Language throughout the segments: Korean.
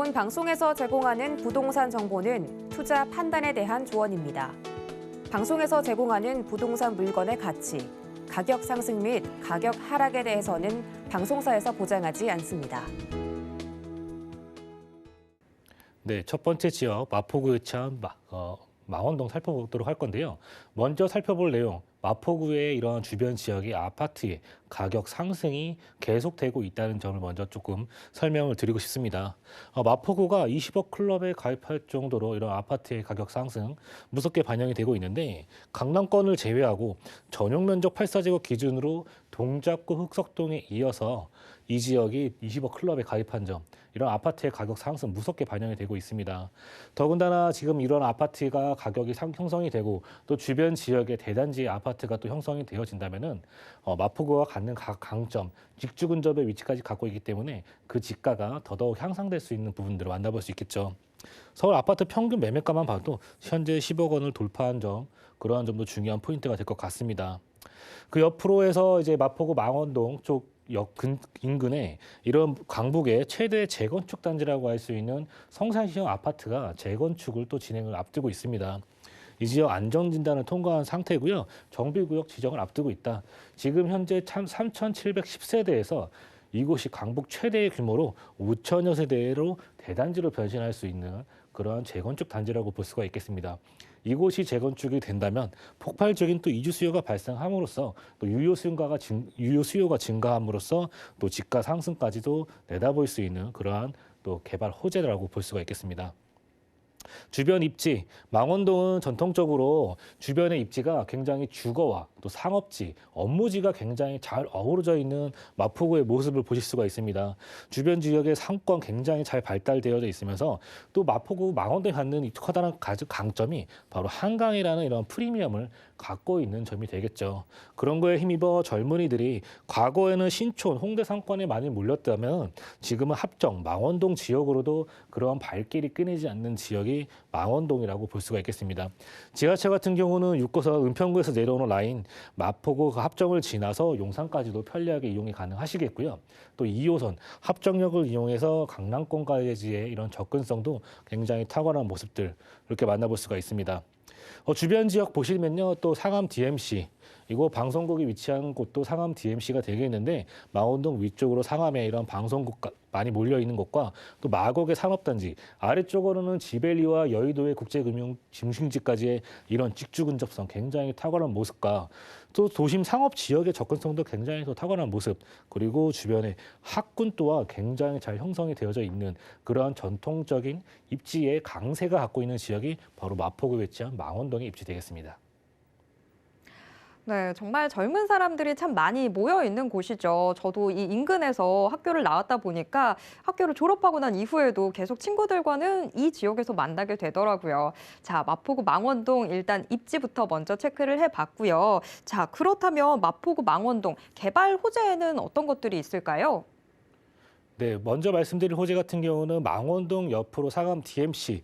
본 방송에서 제공하는 부동산 정보는 투자 판단에 대한 조언입니다. 방송에서 제공하는 부동산 물건의 가치, 가격 상승 및 가격 하락에 대해서는 방송사에서 보장하지 않습니다. 네, 첫 번째 지역 마포구에 위치한 망원동 살펴보도록 할 건데요. 먼저 살펴볼 내용, 마포구의 이런 주변 지역의 아파트의 가격 상승이 계속되고 있다는 점을 먼저 조금 설명을 드리고 싶습니다. 마포구가 20억 클럽에 가입할 정도로 이런 아파트의 가격 상승 무섭게 반영이 되고 있는데, 강남권을 제외하고 전용 면적 8사제곱 기준으로 동작구 흑석동에 이어서 이 지역이 20억 클럽에 가입한 점, 이런 아파트의 가격 상승 무섭게 반영이 되고 있습니다. 더군다나 지금 이런 아파트가 가격이 형성이 되고 또 주변 지역의 대단지 아파트가 또 형성이 되어진다면은 마포구가 갖는 강점, 직주 근접의 위치까지 갖고 있기 때문에 그 지가가 더더욱 향상될 수 있는 부분들을 만나볼 수 있겠죠. 서울 아파트 평균 매매가만 봐도 현재 10억 원을 돌파한 점, 그러한 점도 중요한 포인트가 될 것 같습니다. 그 옆으로 해서 이제 마포구 망원동 쪽 역 인근에 이런 강북의 최대 재건축 단지라고 할 수 있는 성산시형 아파트가 재건축을 또 진행을 앞두고 있습니다. 이 지역 안전진단을 통과한 상태고요. 정비구역 지정을 앞두고 있다. 지금 현재 3,710세대에서 이곳이 강북 최대의 규모로 5천여 세대로 대단지로 변신할 수 있는 그러한 재건축 단지라고 볼 수가 있겠습니다. 이곳이 재건축이 된다면 폭발적인 또 이주 수요가 발생함으로써 또 유효 수요가 증가함으로써 또 집가 상승까지도 내다볼 수 있는 그러한 또 개발 호재라고 볼 수가 있겠습니다. 주변 입지, 망원동은 전통적으로 주변의 입지가 굉장히 주거와 또 상업지, 업무지가 굉장히 잘 어우러져 있는 마포구의 모습을 보실 수가 있습니다. 주변 지역의 상권 굉장히 잘 발달되어져 있으면서 또 마포구 망원동에 갖는 이 커다란 강점이 바로 한강이라는 이런 프리미엄을 갖고 있는 점이 되겠죠. 그런 거에 힘입어 젊은이들이 과거에는 신촌, 홍대 상권에 많이 몰렸다면 지금은 합정, 망원동 지역으로도 그런 발길이 끊이지 않는 지역이 망원동이라고 볼 수가 있겠습니다. 지하철 같은 경우는 6호선 은평구에서 내려오는 라인 마포구 합정을 지나서 용산까지도 편리하게 이용이 가능하시겠고요. 또 2호선 합정역을 이용해서 강남권까지의 이런 접근성도 굉장히 탁월한 모습들 이렇게 만나볼 수가 있습니다. 주변 지역 보시면요, 또 상암 DMC, 이곳 방송국이 위치한 곳도 상암 DMC가 되겠는데, 망원동 위쪽으로 상암에 이런 방송국 많이 몰려 있는 곳과 또 마곡의 산업단지, 아래쪽으로는 지벨리와 여의도의 국제금융 중심지까지의 이런 직주 근접성 굉장히 탁월한 모습과 또 도심 상업 지역의 접근성도 굉장히 또 탁월한 모습, 그리고 주변에 학군도와 굉장히 잘 형성이 되어져 있는 그러한 전통적인 입지의 강세가 갖고 있는 지역이 바로 마포구에 위치한 망원동에 입지되겠습니다. 네, 정말 젊은 사람들이 참 많이 모여 있는 곳이죠. 저도 이 인근에서 학교를 나왔다 보니까 학교를 졸업하고 난 이후에도 계속 친구들과는 이 지역에서 만나게 되더라고요. 자, 마포구 망원동 일단 입지부터 먼저 체크를 해봤고요. 자, 그렇다면 마포구 망원동 개발 호재에는 어떤 것들이 있을까요? 네, 먼저 말씀드릴 호재 같은 경우는 망원동 옆으로 상암 DMC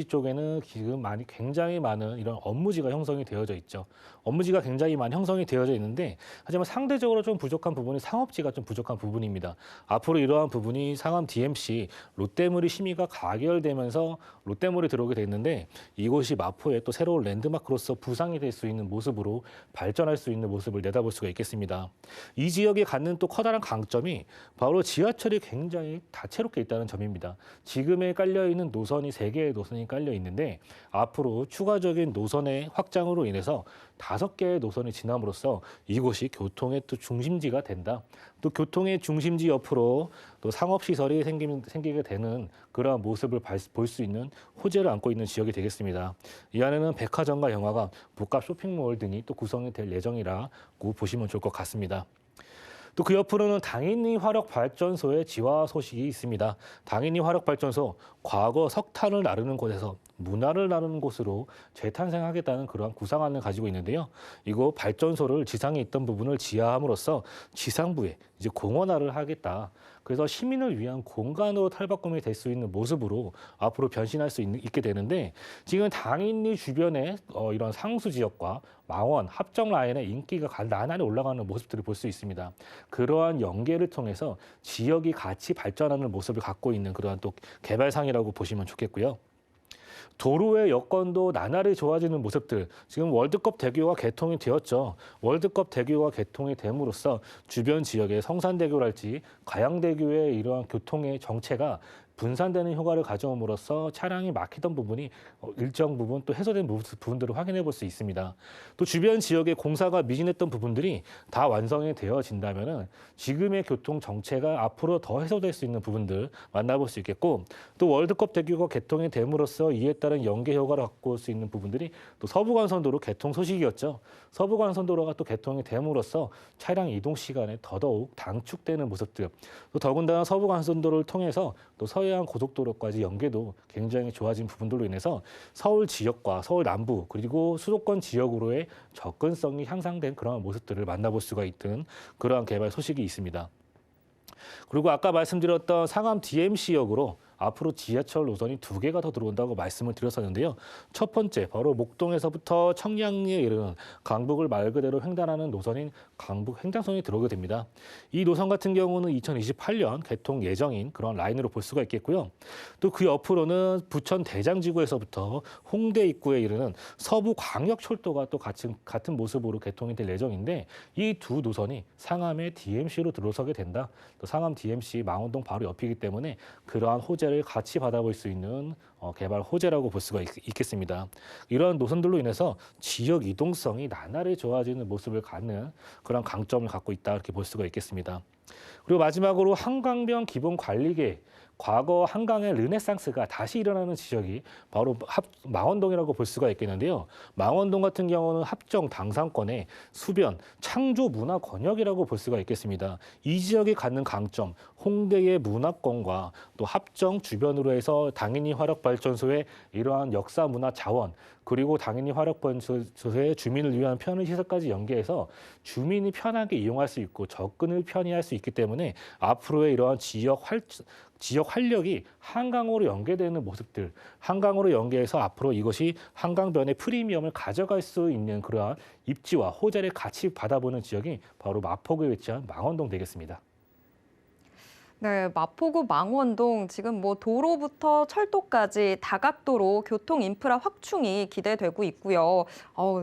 쪽에는 지금 굉장히 많은 이런 업무지가 형성이 되어져 있죠. 업무지가 굉장히 많이 형성이 되어져 있는데, 하지만 상대적으로 좀 부족한 부분이 상업지가 좀 부족한 부분입니다. 앞으로 이러한 부분이 상암 DMC 롯데몰이 심의가 가결되면서 롯데몰이 들어오게 됐는데, 이곳이 마포의 또 새로운 랜드마크로서 부상이 될 수 있는 모습으로 발전할 수 있는 모습을 내다볼 수가 있겠습니다. 이 지역에 갖는 또 커다란 강점이 바로 지하철이 굉장히 다채롭게 있다는 점입니다. 지금에 깔려있는 노선이 3개의 노선이 깔려 있는데, 앞으로 추가적인 노선의 확장으로 인해서 5개의 노선이 지남으로써 이곳이 교통의 또 중심지가 된다. 또 교통의 중심지 옆으로 또 상업시설이 생기게 되는 그러한 모습을 볼 수 있는 호재를 안고 있는 지역이 되겠습니다. 이 안에는 백화점과 영화관, 복합 쇼핑몰 등이 또 구성이 될 예정이라고 보시면 좋을 것 같습니다. 또 그 옆으로는 당인리 화력발전소의 지화 소식이 있습니다. 당인리 화력발전소, 과거 석탄을 나르는 곳에서 문화를 나누는 곳으로 재탄생하겠다는 그러한 구상안을 가지고 있는데요. 이곳 발전소를 지상에 있던 부분을 지하함으로써 지상부에 이제 공원화를 하겠다. 그래서 시민을 위한 공간으로 탈바꿈이 될 수 있는 모습으로 앞으로 변신할 수 있게 되는데 지금 당연히 주변에 이런 상수 지역과 망원, 합정 라인의 인기가 나날이 올라가는 모습들을 볼 수 있습니다. 그러한 연계를 통해서 지역이 같이 발전하는 모습을 갖고 있는 그러한 또 개발상이라고 보시면 좋겠고요. 도로의 여건도 나날이 좋아지는 모습들. 지금 월드컵 대교가 개통이 되었죠. 월드컵 대교가 개통이 됨으로써 주변 지역의 성산대교랄지 가양대교의 이러한 교통의 정체가 분산되는 효과를 가져옴으로써 차량이 막히던 부분이 일정 부분 또 해소된 부분들을 확인해 볼 수 있습니다. 또 주변 지역의 공사가 미진했던 부분들이 다 완성이 되어진다면은 지금의 교통 정체가 앞으로 더 해소될 수 있는 부분들 만나볼 수 있겠고 또 월드컵 대교가 개통이 됨으로써 이에 따른 연계 효과를 갖고 올 수 있는 부분들이 또 서부간선도로 개통 소식이었죠. 서부간선도로가 또 개통이 됨으로써 차량 이동 시간에 더더욱 단축되는 모습들 또 더군다나 서부간선도로를 통해서 또 서해안 고속도로까지 연계도 굉장히 좋아진 부분들로 인해서 서울 지역과 서울 남부 그리고 수도권 지역으로의 접근성이 향상된 그런 모습들을 만나볼 수가 있던 그러한 개발 소식이 있습니다. 그리고 아까 말씀드렸던 상암 DMC역으로 앞으로 지하철 노선이 2개가 더 들어온다고 말씀을 드렸었는데요. 첫 번째, 바로 목동에서부터 청량리에 이르는 강북을 말 그대로 횡단하는 노선인 강북 횡단선이 들어오게 됩니다. 이 노선 같은 경우는 2028년 개통 예정인 그런 라인으로 볼 수가 있겠고요. 또 그 옆으로는 부천 대장지구에서부터 홍대 입구에 이르는 서부광역철도가 또 같은 모습으로 개통이 될 예정인데 이 두 노선이 상암의 DMC로 들어서게 된다. 또 상암 DMC 망원동 바로 옆이기 때문에 그러한 호재를 같이 받아볼 수 있는 개발 호재라고 볼 수가 있겠습니다. 이러한 노선들로 인해서 지역 이동성이 나날이 좋아지는 모습을 갖는 그런 강점을 갖고 있다 이렇게 볼 수가 있겠습니다. 그리고 마지막으로 한강변 기본관리계획. 과거 한강의 르네상스가 다시 일어나는 지역이 바로 망원동이라고 볼 수가 있겠는데요. 망원동 같은 경우는 합정 당상권의 수변, 창조 문화 권역이라고 볼 수가 있겠습니다. 이 지역이 갖는 강점, 홍대의 문화권과 또 합정 주변으로 해서 당연히 화력발전소의 이러한 역사 문화 자원, 그리고 당연히 화력발전소의 주민을 위한 편의시설까지 연계해서 주민이 편하게 이용할 수 있고 접근을 편히 할 수 있기 때문에 앞으로의 이러한 지역 활력이 한강으로 연계되는 모습들, 한강으로 연계해서 앞으로 이것이 한강변의 프리미엄을 가져갈 수 있는 그러한 입지와 호재를 같이 받아보는 지역이 바로 마포구에 위치한 망원동 되겠습니다. 네, 마포구 망원동 지금 뭐 도로부터 철도까지 다각도로 교통 인프라 확충이 기대되고 있고요.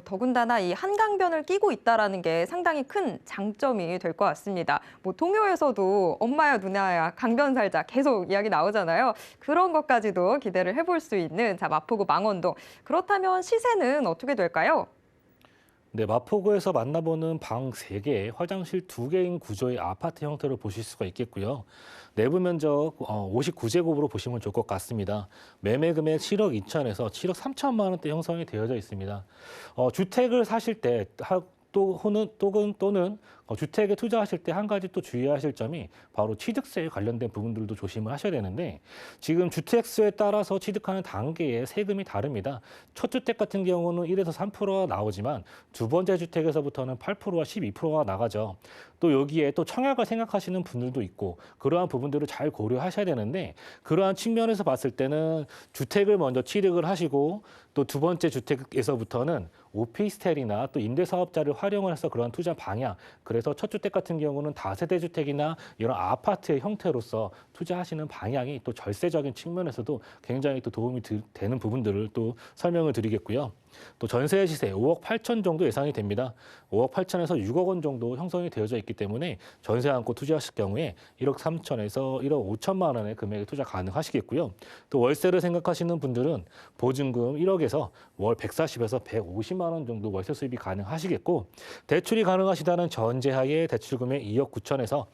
더군다나 이 한강변을 끼고 있다라는 게 상당히 큰 장점이 될 것 같습니다. 뭐 동요에서도 엄마야 누나야 강변 살자 계속 이야기 나오잖아요. 그런 것까지도 기대를 해볼 수 있는 마포구 망원동. 그렇다면 시세는 어떻게 될까요? 네, 마포구에서 만나보는 방 3개, 화장실 2개인 구조의 아파트 형태로 보실 수가 있겠고요. 내부 면적 59제곱으로 보시면 좋을 것 같습니다. 매매 금액 7억 2천에서 7억 3천만 원대 형성이 되어져 있습니다. 주택을 사실 때 또는 주택에 투자하실 때 한 가지 또 주의하실 점이 바로 취득세에 관련된 부분들도 조심을 하셔야 되는데 지금 주택수에 따라서 취득하는 단계의 세금이 다릅니다. 첫 주택 같은 경우는 1에서 3%가 나오지만 두 번째 주택에서부터는 8%와 12%가 나가죠. 또 여기에 또 청약을 생각하시는 분들도 있고 그러한 부분들을 잘 고려하셔야 되는데 그러한 측면에서 봤을 때는 주택을 먼저 취득을 하시고 또 두 번째 주택에서부터는 오피스텔이나 또 임대사업자를 활용을 해서 그러한 투자 방향, 그래서 첫 주택 같은 경우는 다세대 주택이나 이런 아파트의 형태로서 투자하시는 방향이 또 절세적인 측면에서도 굉장히 또 도움이 되는 부분들을 또 설명을 드리겠고요. 또 전세 시세 5억 8천 정도 예상이 됩니다. 5억 8천에서 6억 원 정도 형성이 되어져 있기 때문에 전세 안고 투자하실 경우에 1억 3천에서 1억 5천만 원의 금액에 투자 가능하시겠고요. 또 월세를 생각하시는 분들은 보증금 1억에서 월 140에서 150만 원 정도 월세 수입이 가능하시겠고 대출이 가능하시다는 전제하에 대출 금액 2억 9천에서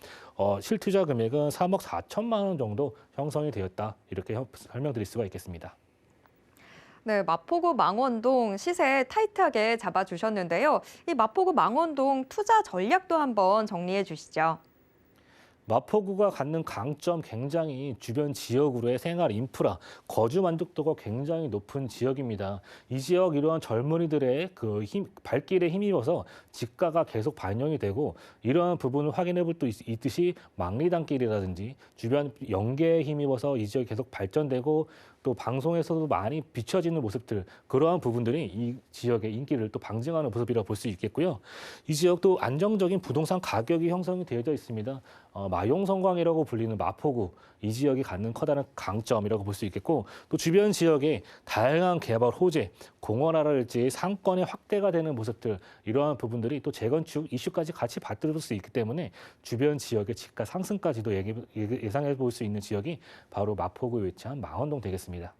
실투자 금액은 3억 4천만 원 정도 형성이 되었다. 이렇게 설명드릴 수가 있겠습니다. 네, 마포구 망원동 시세 타이트하게 잡아주셨는데요. 이 마포구 망원동 투자 전략도 한번 정리해 주시죠. 마포구가 갖는 강점 굉장히 주변 지역으로의 생활 인프라, 거주 만족도가 굉장히 높은 지역입니다. 이 지역 이러한 젊은이들의 발길에 힘입어서 집가가 계속 반영이 되고 이러한 부분을 확인해 볼 수 있듯이 망리단길이라든지 주변 연계에 힘입어서 이 지역이 계속 발전되고 또 방송에서도 많이 비춰지는 모습들 그러한 부분들이 이 지역의 인기를 또 방증하는 모습이라고 볼 수 있겠고요. 이 지역도 안정적인 부동산 가격이 형성이 되어져 있습니다. 마용성광이라고 불리는 마포구 이 지역이 갖는 커다란 강점이라고 볼 수 있겠고 또 주변 지역에 다양한 개발 호재, 공원화랄지 상권의 확대가 되는 모습들 이러한 부분들이 또 재건축 이슈까지 같이 받들 수 있기 때문에 주변 지역의 집가 상승까지도 예상해 볼 수 있는 지역이 바로 마포구에 위치한 망원동 되겠습니다.